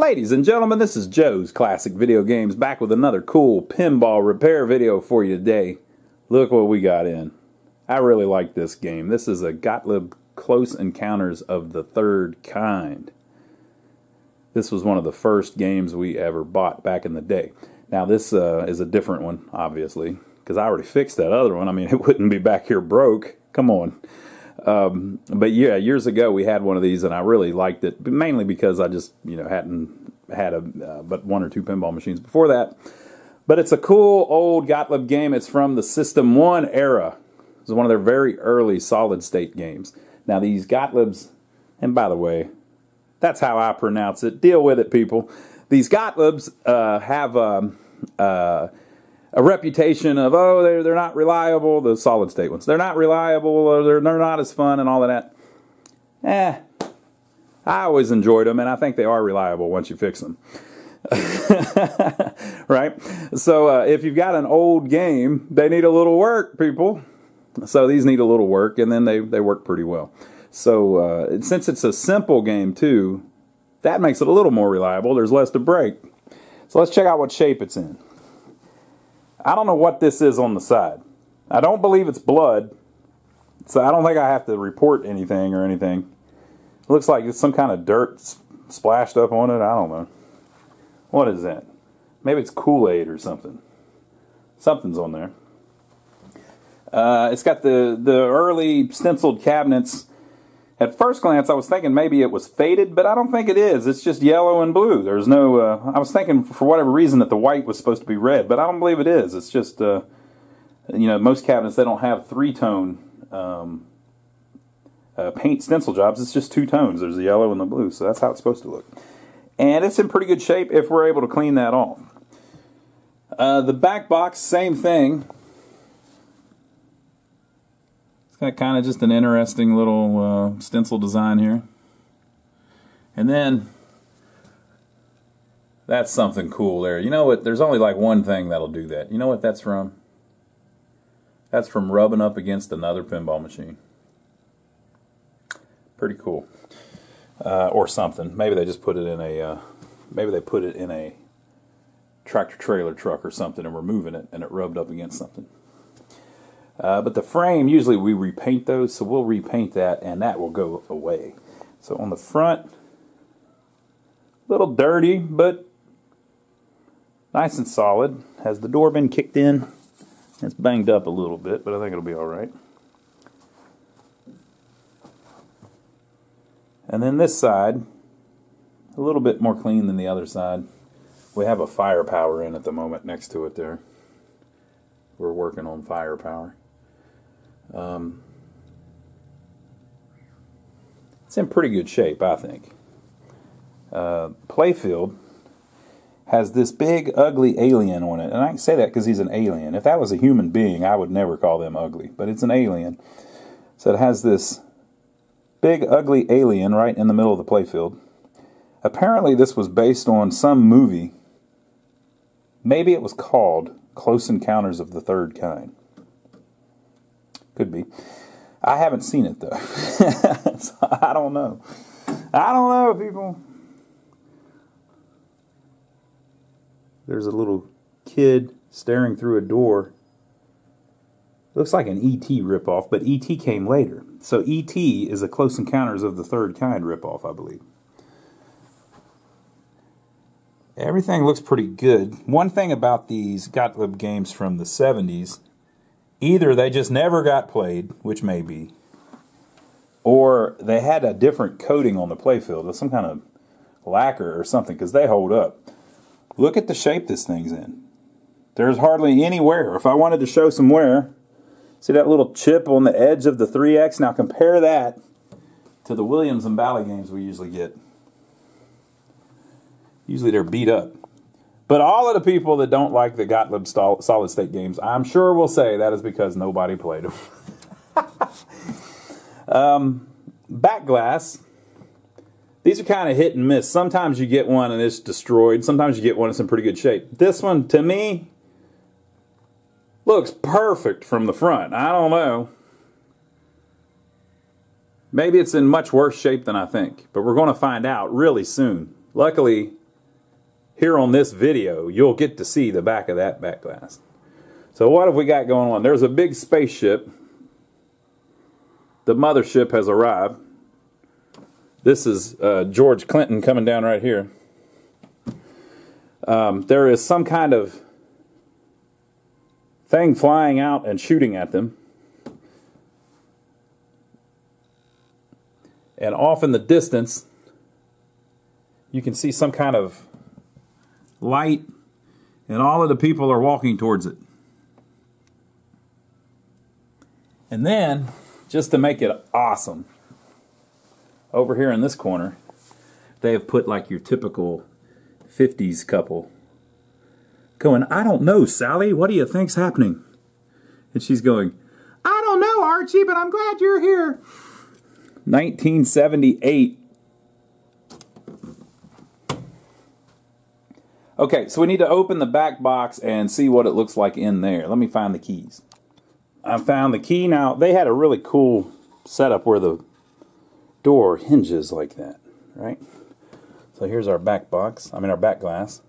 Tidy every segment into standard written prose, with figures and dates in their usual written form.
Ladies and gentlemen, this is Joe's Classic Video Games, back with another cool pinball repair video for you today. Look what we got in. I really like this game. This is a Gottlieb Close Encounters of the Third Kind. This was one of the first games we ever bought back in the day. Now this is a different one, obviously, because I already fixed that other one. I mean, it wouldn't be back here broke. Come on. But yeah, years ago we had one of these, and I really liked it, mainly because I just, hadn't had but one or two pinball machines before that. But it's a cool old Gottlieb game. It's from the System 1 era. It's one of their very early solid-state games. Now these Gottliebs, and by the way, that's how I pronounce it. Deal with it, people. These Gottliebs have a reputation of, oh, they're not reliable, the solid state ones. They're not reliable, or they're not as fun and all of that. I always enjoyed them, and I think they are reliable once you fix them. Right? So if you've got an old game, they need a little work, people. So these need a little work, and then they work pretty well. So since it's a simple game, too, that makes it a little more reliable. There's less to break. So let's check out what shape it's in. I don't know what this is on the side. I don't believe it's blood, so I don't think I have to report anything or anything. It looks like it's some kind of dirt splashed up on it. I don't know. What is that? Maybe it's Kool-Aid or something. Something's on there. It's got the early stenciled cabinets. At first glance, I was thinking maybe it was faded, but I don't think it is. It's just yellow and blue. There's no, I was thinking for whatever reason that the white was supposed to be red, but I don't believe it is. It's just, most cabinets, they don't have three-tone paint stencil jobs. It's just two tones. There's the yellow and the blue, so that's how it's supposed to look. And it's in pretty good shape if we're able to clean that off. The back box, same thing. Got kind of just an interesting little stencil design here. And then that's something cool there. You know what? There's only like one thing that'll do that. You know what that's from? That's from rubbing up against another pinball machine. Pretty cool. Or something. Maybe they just put it in a maybe they put it in a tractor trailer truck or something and were moving it and it rubbed up against something. But the frame, usually we repaint those, so we'll repaint that, and that will go away. So on the front, a little dirty, but nice and solid. Has the door been kicked in? It's banged up a little bit, but I think it'll be all right. And then this side, a little bit more clean than the other side. We have a firepower in at the moment next to it there. We're working on firepower. It's in pretty good shape, I think. Playfield has this big, ugly alien on it. And I can say that because he's an alien. If that was a human being, I would never call them ugly. But it's an alien. So it has this big, ugly alien right in the middle of the playfield. Apparently this was based on some movie. Maybe it was called Close Encounters of the Third Kind. Could be. I haven't seen it, though. So I don't know. I don't know, people. There's a little kid staring through a door. Looks like an E.T. ripoff, but E.T. came later. So E.T. is a Close Encounters of the Third Kind ripoff, I believe. Everything looks pretty good. One thing about these Gottlieb games from the 70s, either they just never got played, which may be, or they had a different coating on the playfield, some kind of lacquer or something, because they hold up. Look at the shape this thing's in. There's hardly any wear. If I wanted to show some wear, see that little chip on the edge of the 3X? Now compare that to the Williams and Bally games we usually get. Usually they're beat up. But all of the people that don't like the Gottlieb solid state games, I'm sure will say that is because nobody played them. Back glass. These are kind of hit and miss. Sometimes you get one and it's destroyed. Sometimes you get one that's in pretty good shape. This one, to me, looks perfect from the front. I don't know. Maybe it's in much worse shape than I think. But we're going to find out really soon. Luckily, here on this video, you'll get to see the back of that back glass. So what have we got going on? There's a big spaceship. The mothership has arrived. This is George Clinton coming down right here. There is some kind of thing flying out and shooting at them. And off in the distance, you can see some kind of light, and all of the people are walking towards it. And then, just to make it awesome, over here in this corner, they have put like your typical 50s couple going, "I don't know, Sally, what do you think's happening?" And she's going, "I don't know, Archie, but I'm glad you're here." 1978. Okay, so we need to open the back box and see what it looks like in there. Let me find the keys. I found the key. Now, they had a really cool setup where the door hinges like that, right? So here's our back box, our back glass.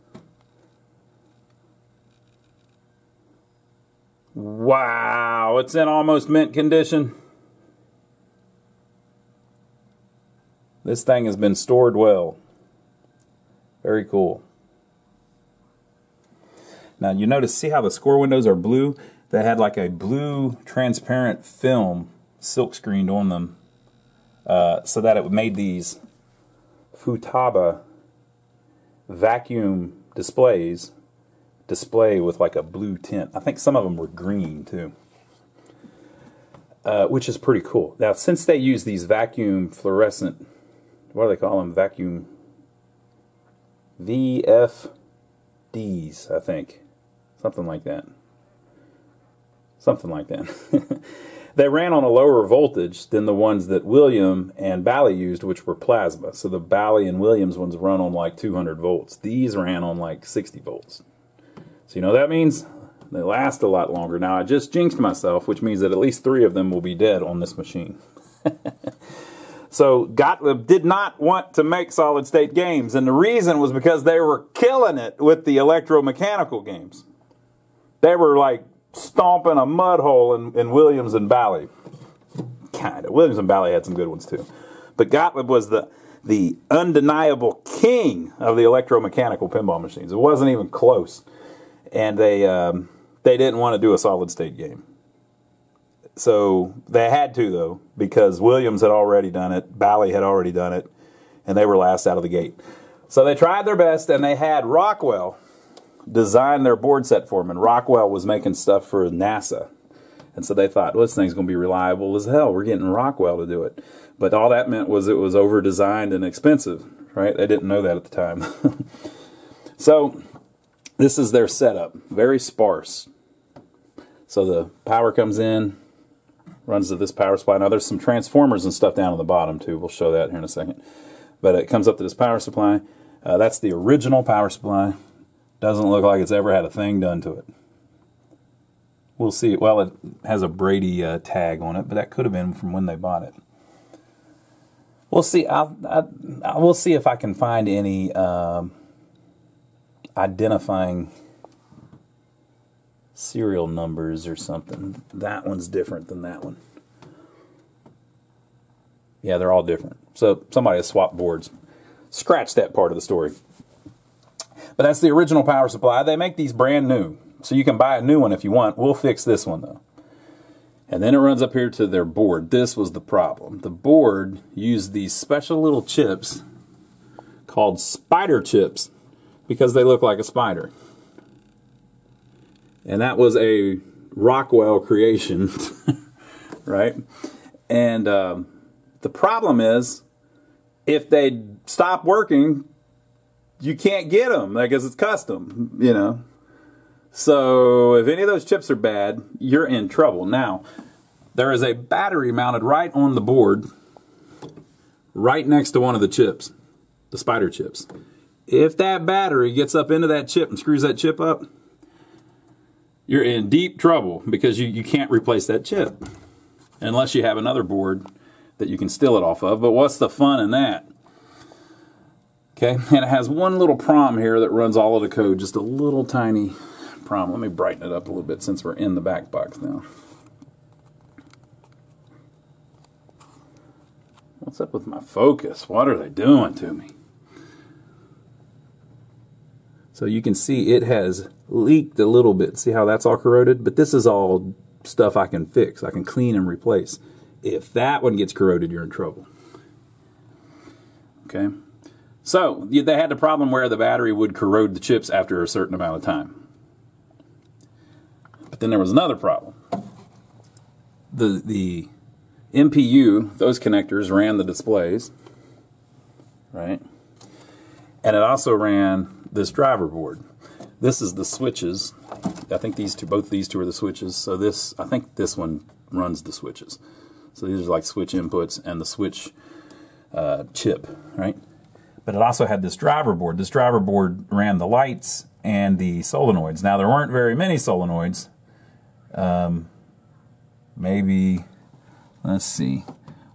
Wow, it's in almost mint condition. This thing has been stored well. Very cool. Now you notice, see how the score windows are blue? They had like a blue transparent film silk screened on them so that it made these Futaba vacuum displays display with like a blue tint. I think some of them were green too, which is pretty cool. Now, since they use these vacuum fluorescent, what do they call them? Vacuum VFDs, I think. Something like that. Something like that. They ran on a lower voltage than the ones that William and Bally used, which were plasma. So the Bally and Williams ones run on like 200 volts. These ran on like 60 volts. So you know what that means? They last a lot longer. Now, I just jinxed myself, which means that at least 3 of them will be dead on this machine. So Gottlieb did not want to make solid-state games, and the reason was because they were killing it with the electromechanical games. They were like stomping a mud hole in Williams and Bally. Kind of. Williams and Bally had some good ones too. But Gottlieb was the undeniable king of the electromechanical pinball machines. It wasn't even close. And they didn't want to do a solid-state game. So they had to, though, because Williams had already done it, Bally had already done it, and they were last out of the gate. So they tried their best, and they had Rockwell design their board set for them. And Rockwell was making stuff for NASA. And so they thought, well, this thing's going to be reliable as hell. We're getting Rockwell to do it. But all that meant was it was over-designed and expensive, right? They didn't know that at the time. So this is their setup. Very sparse. So the power comes in, runs to this power supply. Now there's some transformers and stuff down on the bottom too. We'll show that here in a second. But it comes up to this power supply. That's the original power supply. Doesn't look like it's ever had a thing done to it. We'll see. Well, it has a Brady tag on it, but that could have been from when they bought it. We'll see. We'll see if I can find any identifying serial numbers or something. That one's different than that one. Yeah, they're all different. So somebody has swapped boards. Scratch that part of the story. But that's the original power supply. They make these brand new. So you can buy a new one if you want. We'll fix this one, though. And then it runs up here to their board. This was the problem. The board used these special little chips called spider chips because they look like a spider. And that was a Rockwell creation, right? And the problem is, if they stop working, you can't get them because it's custom, you know. So if any of those chips are bad, you're in trouble. Now, there is a battery mounted right on the board, right next to one of the chips, the spider chips. If that battery gets up into that chip and screws that chip up, you're in deep trouble because you can't replace that chip unless you have another board that you can steal it off of. But what's the fun in that? Okay, and it has one little prom here that runs all of the code, just a little tiny prom. Let me brighten it up a little bit since we're in the back box now. What's up with my focus? What are they doing to me? So you can see it has leaked a little bit. See how that's all corroded? But this is all stuff I can fix. I can clean and replace. If that one gets corroded, you're in trouble. Okay. So they had the problem where the battery would corrode the chips after a certain amount of time. But then there was another problem. The MPU, those connectors ran the displays, right? And it also ran this driver board. This is the switches. I think these two, both these two are the switches. So this, I think this one runs the switches. So these are like switch inputs and the switch chip, right? But it also had this driver board. This driver board ran the lights and the solenoids. Now, there weren't very many solenoids. Maybe, let's see,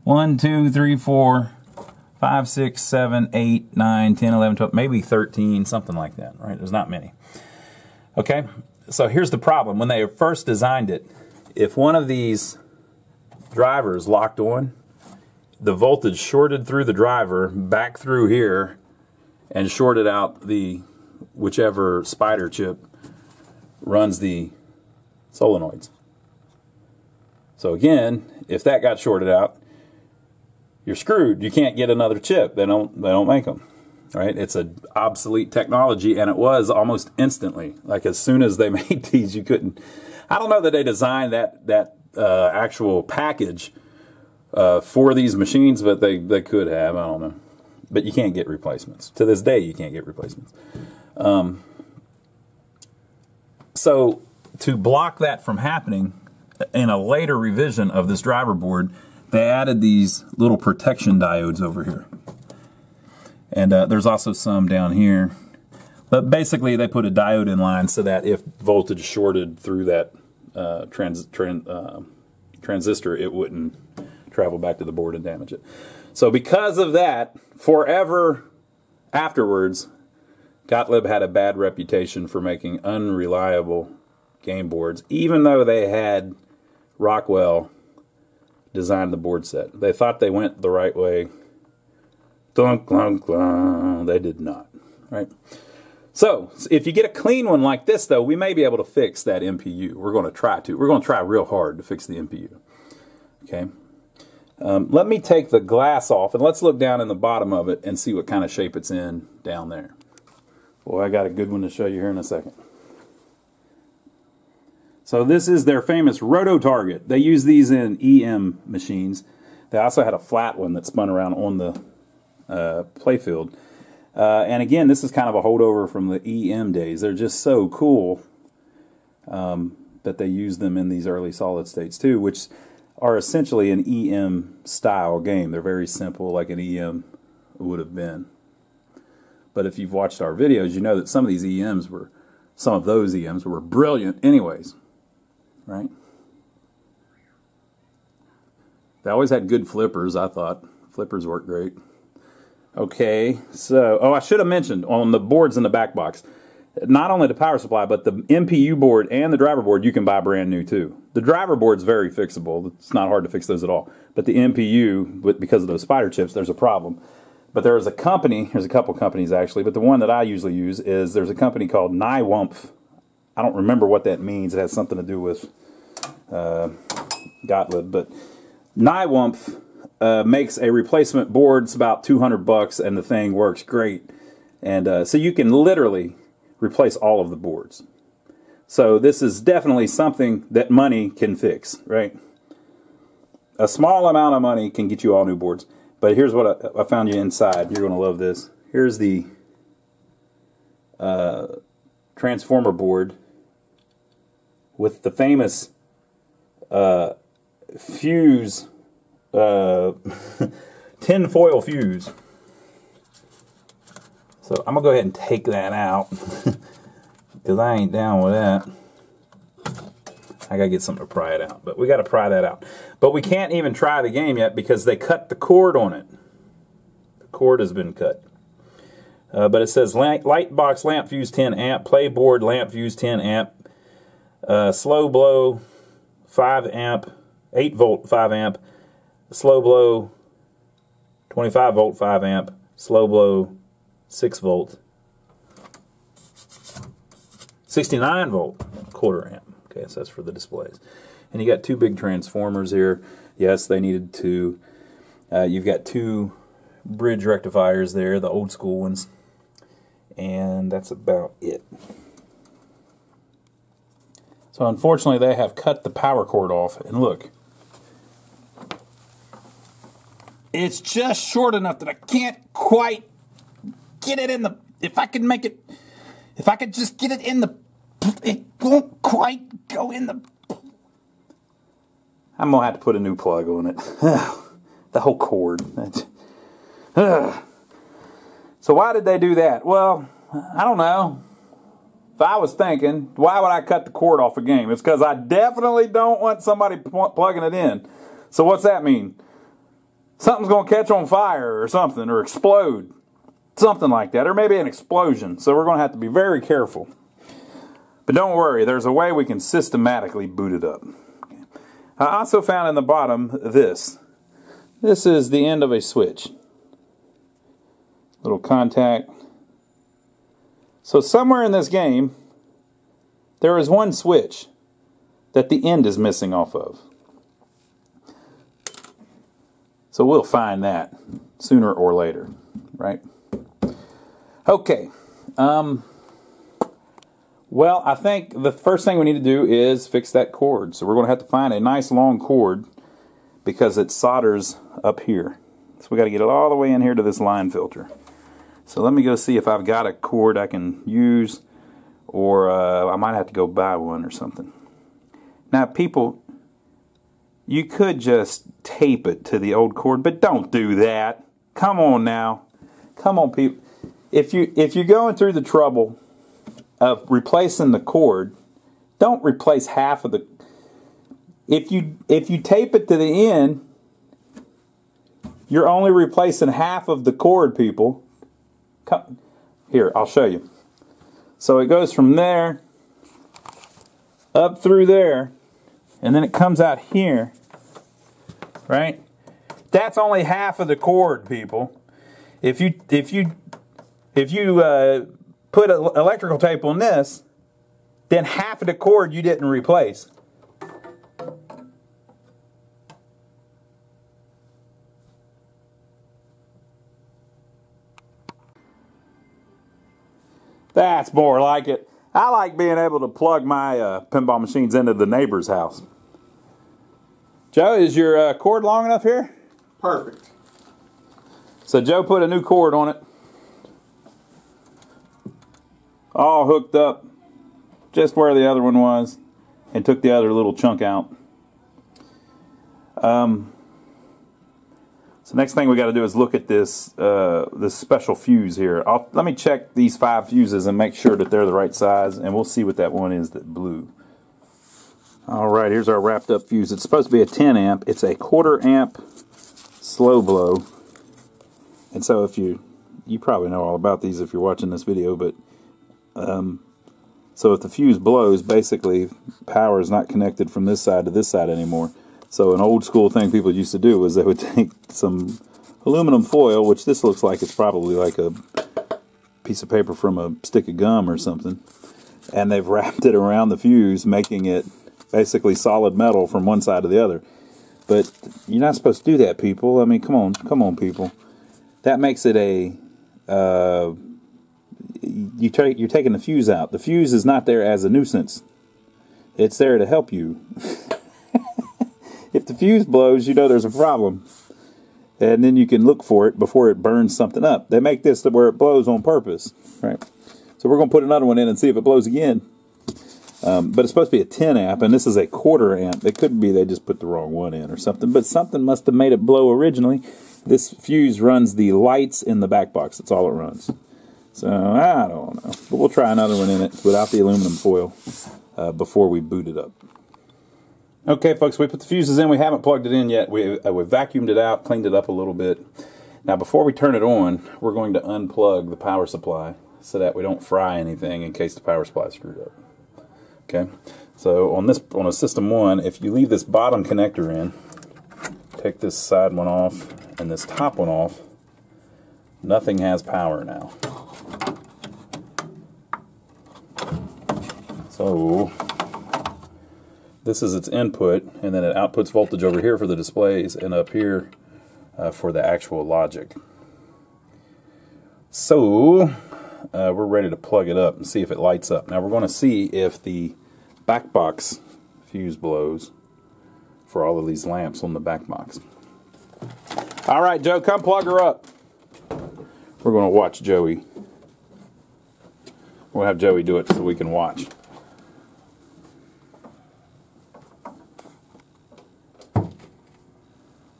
1, 2, 3, 4, 5, 6, 7, 8, 9, 10, 11, 12, maybe 13, something like that, right? There's not many. Okay, so here's the problem. When they first designed it, if one of these drivers locked on, the voltage shorted through the driver back through here and shorted out the whichever spider chip runs the solenoids. So again, if that got shorted out, you're screwed. You can't get another chip. They don't make them. Right? It's an obsolete technology, and it was almost instantly. Like as soon as they made these, you couldn't. I don't know that they designed that actual package for these machines, but they could have. I don't know. But you can't get replacements. To this day, you can't get replacements. So to block that from happening, in a later revision of this driver board, they added these little protection diodes over here. And there's also some down here. But basically, they put a diode in line so that if voltage shorted through that transistor, it wouldn't travel back to the board and damage it. So because of that, forever afterwards, Gottlieb had a bad reputation for making unreliable game boards, even though they had Rockwell design the board set. They thought they went the right way. Dunk, clunk, clunk. They did not. Right? So, if you get a clean one like this, though, we may be able to fix that MPU. We're going to try to. We're going to try real hard to fix the MPU. Okay? Let me take the glass off, and let's look down in the bottom of it and see what kind of shape it's in down there. Boy, I got a good one to show you here in a second. So this is their famous roto target. They use these in EM machines. They also had a flat one that spun around on the playfield. And again, this is kind of a holdover from the EM days. They're just so cool that they use them in these early solid states too, which are essentially an EM style game. They're very simple, like an EM would have been. But if you've watched our videos, you know that some of these EMs were, some of those EMs were brilliant anyways. Right? They always had good flippers, I thought. Flippers worked great. Okay, so, oh, I should have mentioned on the boards in the back box, not only the power supply, but the MPU board and the driver board you can buy brand new too. The driver board's very fixable. It's not hard to fix those at all. But the MPU, because of those spider chips, there's a problem. But there's a company, there's a couple companies actually, but the one that I usually use is there's a company called Nywumpf. I don't remember what that means. It has something to do with Gottlieb, but Nywumpf makes a replacement board. It's about $200 and the thing works great. And so you can literally replace all of the boards. So this is definitely something that money can fix, right? A small amount of money can get you all new boards. But here's what I found you inside. You're going to love this. Here's the transformer board with the famous fuse, tin foil fuse. So I'm going to go ahead and take that out because I ain't down with that. I got to get something to pry it out, but we got to pry that out. But we can't even try the game yet because they cut the cord on it. The cord has been cut. But it says light box lamp fuse 10 amp, playboard lamp fuse 10 amp, slow blow 5 amp, 8 volt 5 amp, slow blow 25 volt 5 amp, slow blow 6 volt, 69 volt quarter amp. Okay, so that's for the displays. And you got 2 big transformers here. Yes, they needed to. You've got 2 bridge rectifiers there, the old school ones. And that's about it. So unfortunately they have cut the power cord off, and look, it's just short enough that I can't quite get it in the, if I could just get it in the, it won't quite go in the, I'm gonna have to put a new plug on it. The whole cord. So why did they do that? Well, I don't know. If I was thinking, why would I cut the cord off a game? It's because I definitely don't want somebody plugging it in. So what's that mean? Something's going to catch on fire or something, or explode. Something like that, or maybe an explosion. So we're going to have to be very careful. But don't worry, there's a way we can systematically boot it up. I also found in the bottom this. This is the end of a switch. Little contact. So somewhere in this game, there is one switch that the end is missing off of. So we'll find that sooner or later, right? Okay. Well, I think the first thing we need to do is fix that cord. So we're going to have to find a nice long cord because it solders up here. So we got to get it all the way in here to this line filter. So let me go see if I've got a cord I can use, or I might have to go buy one or something. Now, people, you could just tape it to the old cord, but don't do that. Come on now. Come on, people. If you're going through the trouble of replacing the cord, don't replace half of the. If you tape it to the end, you're only replacing half of the cord, people. Here, I'll show you. So it goes from there up through there, and then it comes out here, right? That's only half of the cord, people. If you put electrical tape on this, then half of the cord you didn't replace. That's more like it. I like being able to plug my pinball machines into the neighbor's house. Joe, is your cord long enough here? Perfect. So Joe put a new cord on it. All hooked up just where the other one was, and took the other little chunk out. So next thing we got to do is look at this this special fuse here. Let me check these 5 fuses and make sure that they're the right size, and we'll see what that one is that blew. Alright, here's our wrapped up fuse. It's supposed to be a 10 amp. It's a 1/4 amp slow blow. And so if you probably know all about these if you're watching this video, but so if the fuse blows, basically power is not connected from this side to this side anymore. So an old school thing people used to do was they would take some aluminum foil, which this looks like it's probably like a piece of paper from a stick of gum or something, and they've wrapped it around the fuse, making it basically solid metal from one side to the other. But you're not supposed to do that, people. I mean, come on, people. That makes it a you're taking the fuse out. The fuse is not there as a nuisance. It's there to help you. If the fuse blows, you know there's a problem. And then you can look for it before it burns something up. They make this to where it blows on purpose, right? So we're going to put another one in and see if it blows again. But it's supposed to be a 10 amp, and this is a 1/4 amp. It could be they just put the wrong one in or something, but something must have made it blow originally. This fuse runs the lights in the back box. That's all it runs. So I don't know. But we'll try another one in it without the aluminum foil before we boot it up. Okay, folks, we put the fuses in. We haven't plugged it in yet. We vacuumed it out, cleaned it up a little bit. Now before we turn it on, we're going to unplug the power supply so that we don't fry anything in case the power supply is screwed up. Okay, so on a system 1, if you leave this bottom connector in, take this side one off and this top one off, nothing has power now. So this is its input, and then it outputs voltage over here for the displays and up here for the actual logic. So we're ready to plug it up and see if it lights up. Now we're going to see if the back box fuse blows for all of these lamps on the back box. All right, Joe, come plug her up. We're going to watch Joey. We'll have Joey do it so we can watch.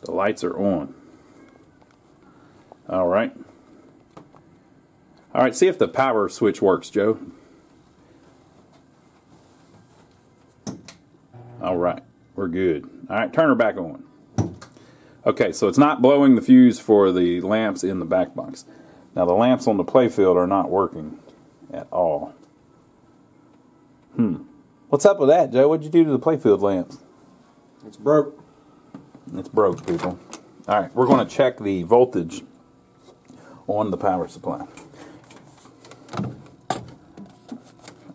The lights are on. All right. All right, see if the power switch works, Joe. All right, we're good. All right, turn her back on. Okay, so it's not blowing the fuse for the lamps in the back box. Now the lamps on the playfield are not working at all. What's up with that, Joe? What'd you do to the playfield lamps? It's broke. It's broke, people. All right, we're going to check the voltage on the power supply.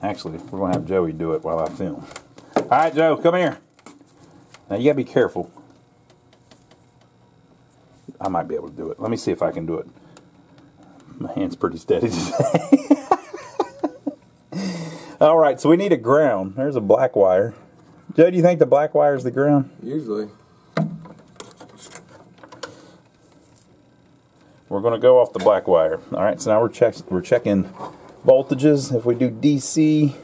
Actually, we're going to have Joey do it while I film. All right, Joe, come here. Now, you got to be careful. I might be able to do it. Let me see if I can do it. My hand's pretty steady today. All right, so we need a ground. There's a black wire. Joe, do you think the black wire is the ground? Usually. We're going to go off the black wire. All right, so now we're checking voltages. If we do DC,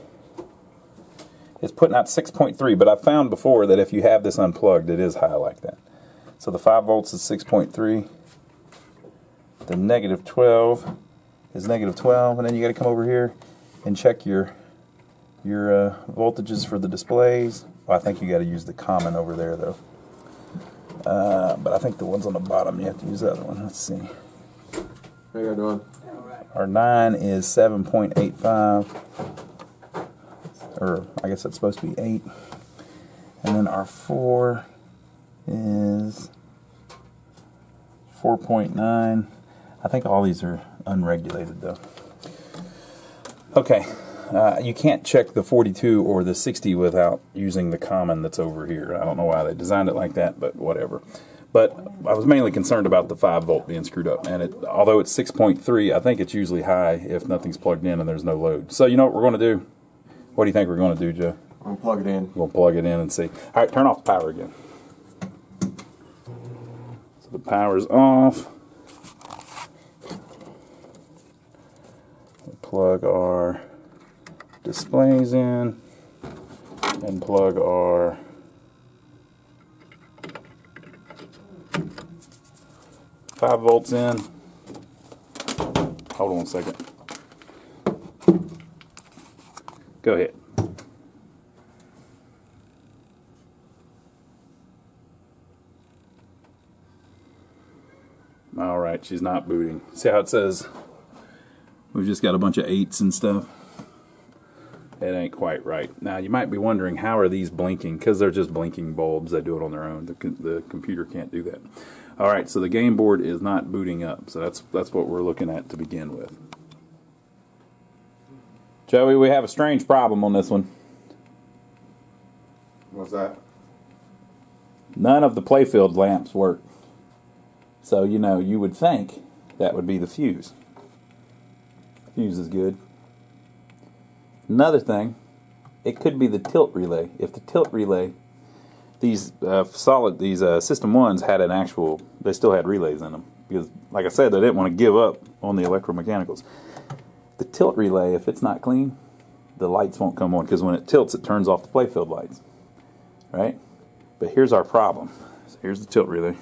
it's putting out 6.3, but I've found before that if you have this unplugged, it is high like that. So the 5 volts is 6.3. The negative 12 is negative 12, and then you got to come over here and check your voltages for the displays. Well, I think you got to use the common over there though. But I think the ones on the bottom you have to use the other one. Let's see. How you doing? Our 9 is 7.85, or I guess that's supposed to be 8. And then our 4 is 4.9. I think all these are unregulated though. Okay, you can't check the 42 or the 60 without using the common that's over here. I don't know why they designed it like that, but whatever. But I was mainly concerned about the 5 volt being screwed up, and although it's 6.3, I think it's usually high if nothing's plugged in and there's no load. So you know what we're going to do? What do you think we're going to do, Joe? I'm gonna plug it in. We'll plug it in and see. All right, turn off the power again. So the power's off. We'll plug our displays in and plug our five volts in. Hold on a second. Go ahead. All right, she's not booting. See how it says we've just got a bunch of 8s and stuff? It ain't quite right. Now, you might be wondering, how are these blinking? Because they're just blinking bulbs. They do it on their own. The computer can't do that. All right, so the game board is not booting up. So that's what we're looking at to begin with. Joey, we have a strange problem on this one. What's that? None of the playfield lamps work. So, you know, you would think that would be the fuse. Fuse is good. Another thing, it could be the tilt relay. If the tilt relay, these System 1s had an actual, they still had relays in them. Because, like I said, they didn't want to give up on the electromechanicals. The tilt relay, if it's not clean, the lights won't come on. Because when it tilts, it turns off the playfield lights. Right? But here's our problem. So here's the tilt relay.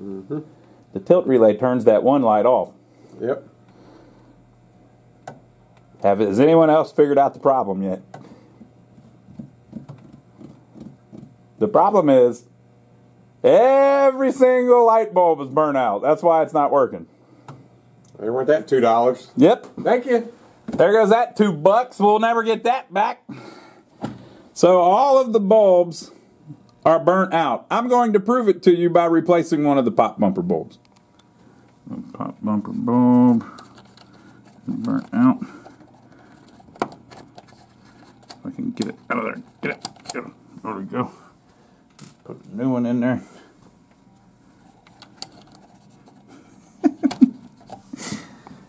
Mm-hmm. The tilt relay turns that one light off. Yep. Has anyone else figured out the problem yet? The problem is Every single light bulb is burnt out. That's why it's not working. They weren't that $2. Yep. Thank you. There goes that $2. We'll never get that back. So all of the bulbs are burnt out. I'm going to prove it to you by replacing one of the pop bumper bulbs. Pop bumper bulb burnt out. If I can get it out of there. Get it. Get it. There we go. Put a new one in there.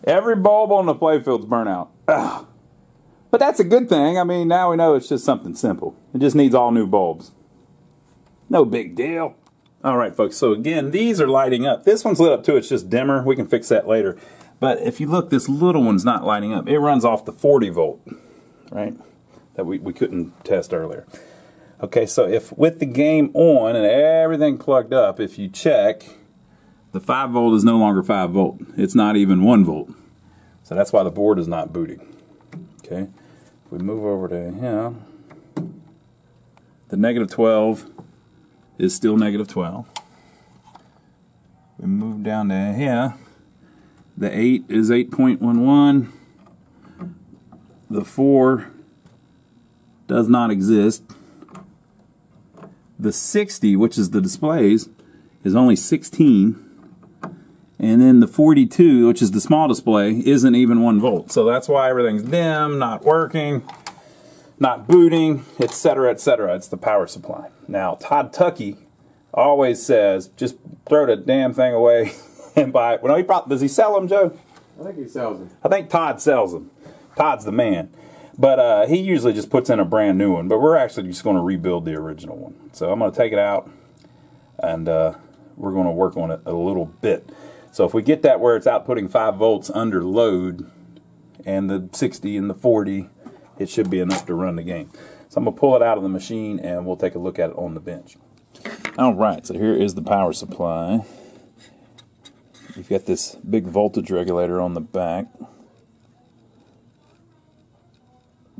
Every bulb on the playfield's burnt out. Ugh. But that's a good thing. I mean, now we know it's just something simple. It just needs all new bulbs. No big deal. All right, folks. So again, these are lighting up. This one's lit up too. It's just dimmer. We can fix that later. But if you look, this little one's not lighting up. It runs off the 40 volt, right? That we couldn't test earlier. Okay, so if with the game on and everything plugged up, if you check, the 5 volt is no longer 5 volt. It's not even 1 volt. So that's why the board is not booting. Okay, if we move over to here, the negative 12 is still negative 12. We move down to here, the 8 is 8.11. The 4 does not exist. The 60, which is the displays, is only 16. And then the 42, which is the small display, isn't even 1 volt. So that's why everything's dim, not working, not booting, etc., etc. It's the power supply. Now, Todd Tuckey always says, just throw the damn thing away and buy it. Well, does he sell them, Joe? I think he sells them. I think Todd sells them. Todd's the man. But he usually just puts in a brand new one. But we're actually just going to rebuild the original one. So I'm going to take it out, and we're going to work on it a little bit. So if we get that where it's outputting 5 volts under load, and the 60 and the 40, it should be enough to run the game. So I'm going to pull it out of the machine, and we'll take a look at it on the bench. All right, so here is the power supply. You've got this big voltage regulator on the back.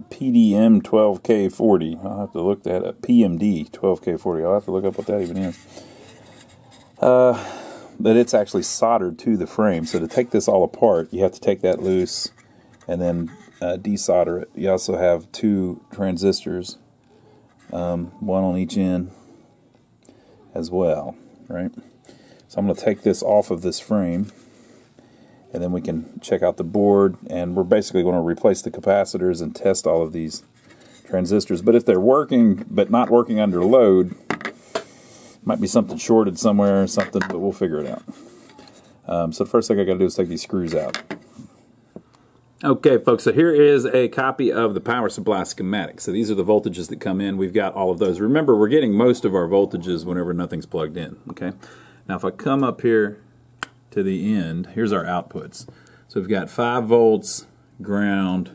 PDM 12K40. I'll have to look that up. PMD 12K40. I'll have to look up what that even is. But it's actually soldered to the frame. So to take this all apart, you have to take that loose and then desolder it. You also have 2 transistors, one on each end as well, right? So I'm going to take this off of this frame, and then we can check out the board, and we're basically going to replace the capacitors and test all of these transistors. But if they're working but not working under load, might be something shorted somewhere or something, but we'll figure it out. So the first thing I got to do is take these screws out. Okay, folks, so here is a copy of the power supply schematic. So these are the voltages that come in. We've got all of those. Remember, we're getting most of our voltages whenever nothing's plugged in, okay? Now, if I come up here to the end, here's our outputs. So we've got 5 volts, ground,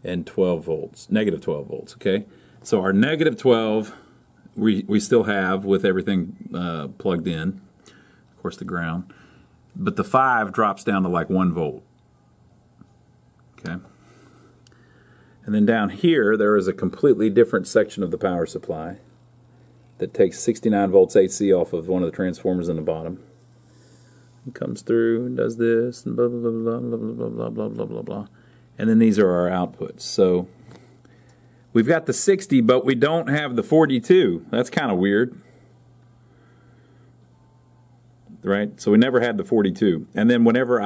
and 12 volts, negative 12 volts, okay? So our negative 12, we still have with everything plugged in, of course the ground, but the 5 drops down to like 1 volt. Okay. And then down here, there is a completely different section of the power supply that takes 69 volts AC off of one of the transformers in the bottom. It comes through and does this and blah, blah, blah, blah, blah, blah, blah, blah, blah, blah, blah. And then these are our outputs. So we've got the 60, but we don't have the 42. That's kind of weird. Right? So we never had the 42. And then whenever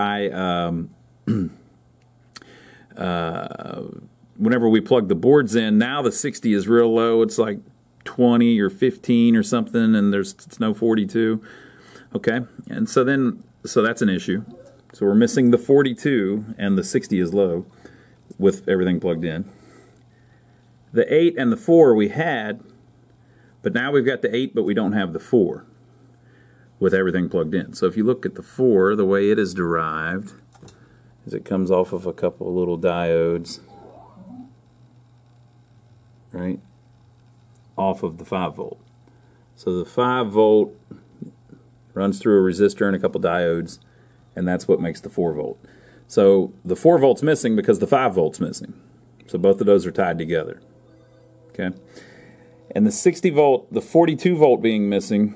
whenever we plug the boards in, now the 60 is real low. It's like 20 or 15 or something, and it's no 42. Okay, and so that's an issue. So we're missing the 42, and the 60 is low with everything plugged in. The 8 and the 4 we had, but now we've got the 8, but we don't have the 4 with everything plugged in. So if you look at the 4, the way it is derived is it comes off of a couple of little diodes, right, off of the 5 volt. So the 5 volt runs through a resistor and a couple diodes, and that's what makes the 4 volt. So the 4 volt's missing because the 5 volt's missing. So both of those are tied together. Okay. And the 60 volt, the 42 volt being missing,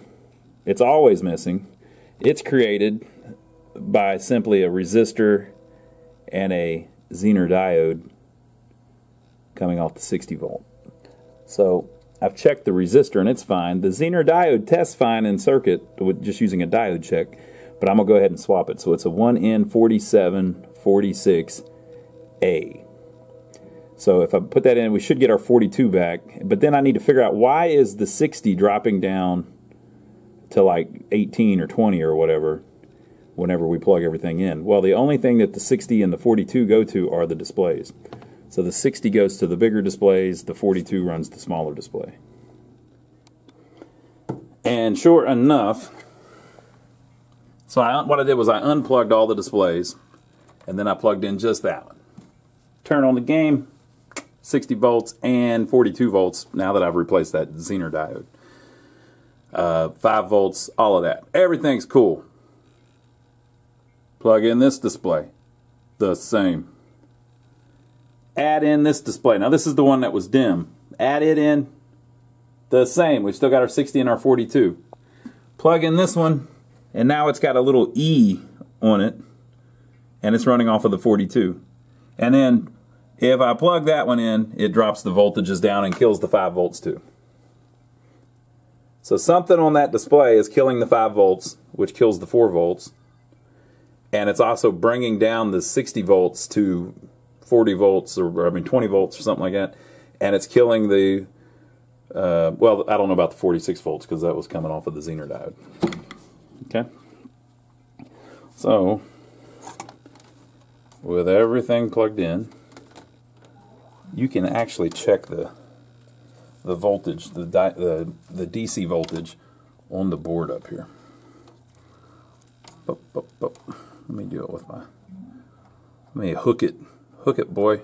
it's always missing. It's created by simply a resistor and a Zener diode coming off the 60 volt. So I've checked the resistor and it's fine. The Zener diode tests fine in circuit with just using a diode check, but I'm going to go ahead and swap it. So it's a 1N4746A. So if I put that in, we should get our 42 back. But then I need to figure out, why is the 60 dropping down to like 18 or 20 or whatever whenever we plug everything in? Well, the only thing that the 60 and the 42 go to are the displays. So the 60 goes to the bigger displays, the 42 runs the smaller display. And sure enough, so what I did was I unplugged all the displays, and then I plugged in just that one. Turn on the game, 60 volts and 42 volts now that I've replaced that Zener diode. 5 volts, all of that. Everything's cool. Plug in this display. The same. Add in this display. Now this is the one that was dim. Add it in. The same. We've still got our 60 and our 42. Plug in this one, and now it's got a little E on it, and it's running off of the 42. And then if I plug that one in, it drops the voltages down and kills the 5 volts too. So something on that display is killing the 5 volts, which kills the 4 volts. And it's also bringing down the 60 volts to 40 volts, or I mean 20 volts or something like that. And it's killing the, well, I don't know about the 46 volts because that was coming off of the Zener diode. Okay. So, with everything plugged in, you can actually check the voltage, the DC voltage on the board up here. Let me do it with my, let me hook it boy.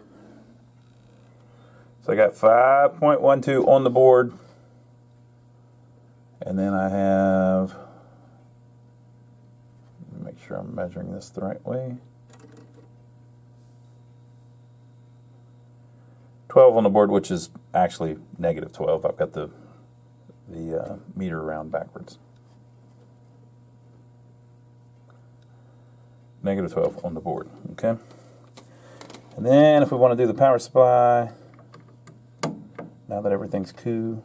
So I got 5.12 on the board, and then I have, make sure I'm measuring this the right way, 12 on the board, which is actually negative 12. I've got the meter around backwards. Negative 12 on the board, okay? And then if we want to do the power supply, now that everything's cool,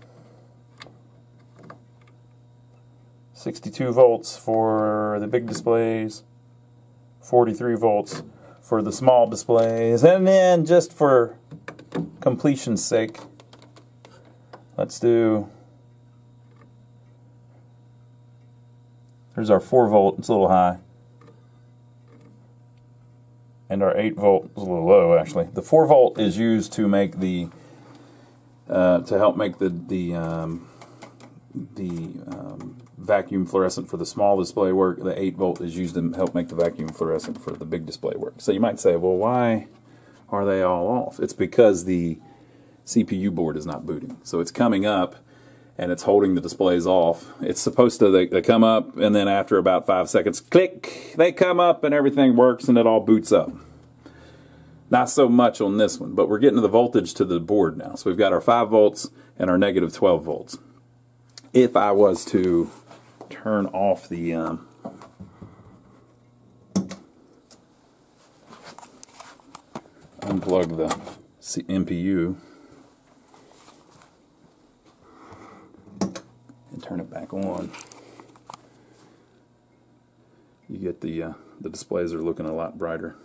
62 volts for the big displays, 43 volts for the small displays, and then just for completion's sake, let's do, there's our 4 volt, it's a little high, and our 8 volt is a little low actually. The 4 volt is used to make the, to help make the vacuum fluorescent for the small display work. The 8 volt is used to help make the vacuum fluorescent for the big display work. So you might say, well, why are they all off? It's because the CPU board is not booting. So it's coming up and it's holding the displays off. It's supposed to, they come up, and then after about 5 seconds, click, they come up and everything works and it all boots up. Not so much on this one, but we're getting to the voltage to the board now. So we've got our 5 volts and our negative 12 volts. If I was to turn off the unplug the MPU and turn it back on, you get the displays are looking a lot brighter.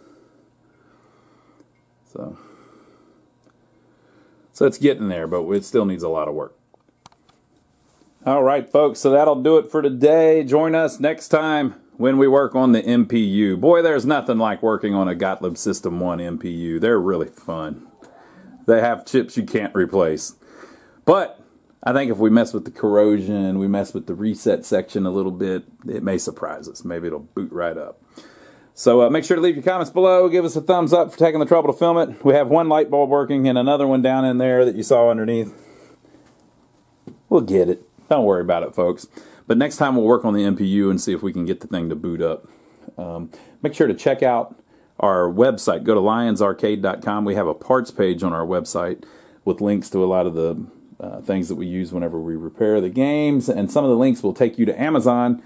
So it's getting there, but it still needs a lot of work. All right, folks, so that'll do it for today. Join us next time when we work on the MPU. Boy, there's nothing like working on a Gottlieb System 1 MPU. They're really fun. They have chips you can't replace. But I think if we mess with the corrosion, we mess with the reset section a little bit, it may surprise us. Maybe it'll boot right up. So make sure to leave your comments below. Give us a thumbs up for taking the trouble to film it. We have one light bulb working and another one down in there that you saw underneath. We'll get it. Don't worry about it, folks. But next time we'll work on the MPU and see if we can get the thing to boot up. Make sure to check out our website. Go to lionsarcade.com. We have a parts page on our website with links to a lot of the things that we use whenever we repair the games. And some of the links will take you to Amazon.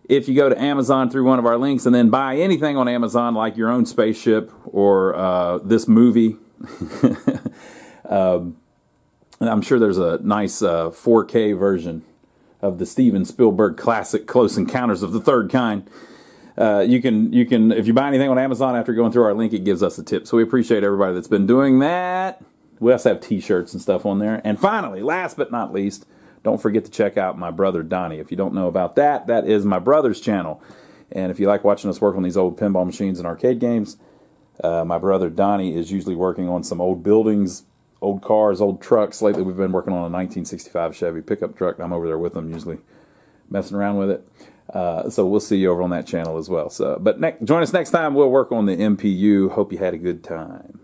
If you go to Amazon through one of our links and then buy anything on Amazon, like your own spaceship or this movie, I'm sure there's a nice 4K version of the Steven Spielberg classic Close Encounters of the Third Kind. You can, if you buy anything on Amazon after going through our link, it gives us a tip. So we appreciate everybody that's been doing that. We also have T-shirts and stuff on there. And finally, last but not least, don't forget to check out my brother Donnie. If you don't know about that, that is my brother's channel. And if you like watching us work on these old pinball machines and arcade games, my brother Donnie is usually working on some old buildings, old cars, old trucks. Lately we've been working on a 1965 Chevy pickup truck. I'm over there with him usually messing around with it. So we'll see you over on that channel as well. But join us next time. We'll work on the MPU. Hope you had a good time.